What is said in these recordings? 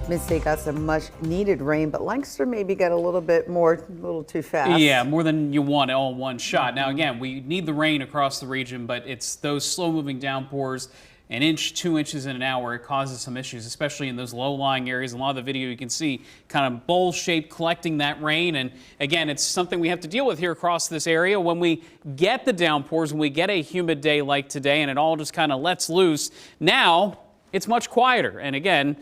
Mid-State got some much needed rain, but Lancaster maybe got a little too fast. Yeah, more than you want all in one shot. Now again, we need the rain across the region, but it's those slow-moving downpours, an inch, 2 inches in an hour. It causes some issues, especially in those low-lying areas. A lot of the video you can see kind of bowl-shaped collecting that rain. And again, it's something we have to deal with here across this area. When we get the downpours, when we get a humid day like today, and it all just kind of lets loose, now it's much quieter. And again,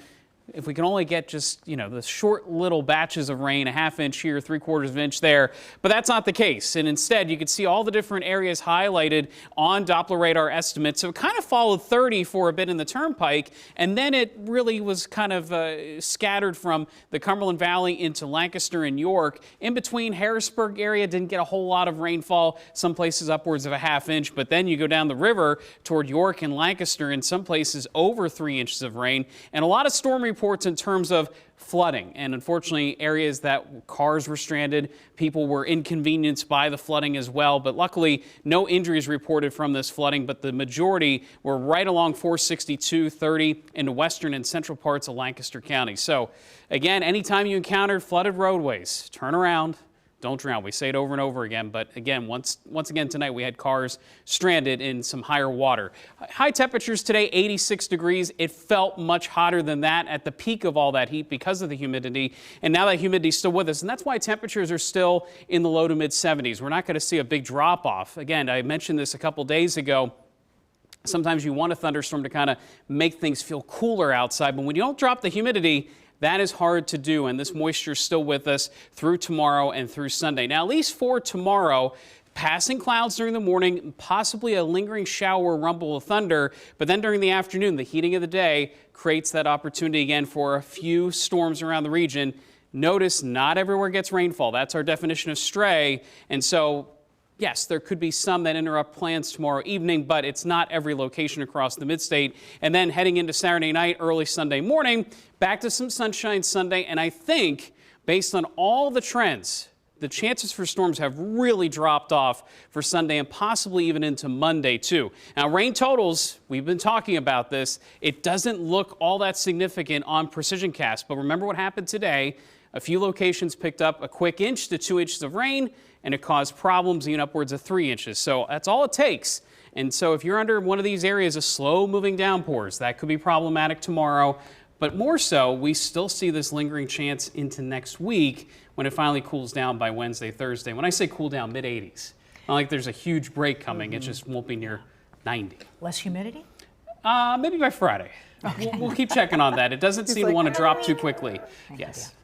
if we can only get just, the short little batches of rain, a ½ inch here, 3/4 of an inch there, but that's not the case. And instead, you can see all the different areas highlighted on Doppler radar estimates. So it kind of followed 30 for a bit in the Turnpike, and then it really was kind of scattered from the Cumberland Valley into Lancaster and York. In between, Harrisburg area didn't get a whole lot of rainfall, some places upwards of a ½ inch, but then you go down the river toward York and Lancaster, in some places over 3 inches of rain, and a lot of storm reports in terms of flooding. And unfortunately, areas that cars were stranded, people were inconvenienced by the flooding as well. But luckily, no injuries reported from this flooding, but the majority were right along 462, 30 into western and central parts of Lancaster County. So again, anytime you encounter flooded roadways, turn around. Don't drown. We say it over and over again, but again, once again tonight we had cars stranded in some higher water. High temperatures today, 86 degrees. It felt much hotter than that at the peak of all that heat because of the humidity, and now that humidity is still with us, and that's why temperatures are still in the low to mid 70s. We're not going to see a big drop off. Again, I mentioned this a couple days ago. Sometimes you want a thunderstorm to kind of make things feel cooler outside, but when you don't drop the humidity, that is hard to do, and this moisture is still with us through tomorrow and through Sunday. Now, at least for tomorrow, passing clouds during the morning, possibly a lingering shower or rumble of thunder, but then during the afternoon, the heating of the day creates that opportunity again for a few storms around the region. Notice not everywhere gets rainfall. That's our definition of stray, and so yes, there could be some that interrupt plans tomorrow evening, but it's not every location across the mid-state. And then heading into Saturday night, early Sunday morning, back to some sunshine Sunday. And I think, based on all the trends, the chances for storms have really dropped off for Sunday and possibly even into Monday, too. Now, rain totals, we've been talking about this. It doesn't look all that significant on precision cast, but remember what happened today. A few locations picked up a quick inch to 2 inches of rain, and it caused problems even upwards of 3 inches. So that's all it takes. And so if you're under one of these areas of slow-moving downpours, that could be problematic tomorrow. But more so, we still see this lingering chance into next week when it finally cools down by Wednesday, Thursday. When I say cool down, mid-80s. Not like there's a huge break coming. It just won't be near 90. Less humidity? Maybe by Friday. Okay. We'll keep checking on that. It doesn't seem to want to drop too quickly. Yes.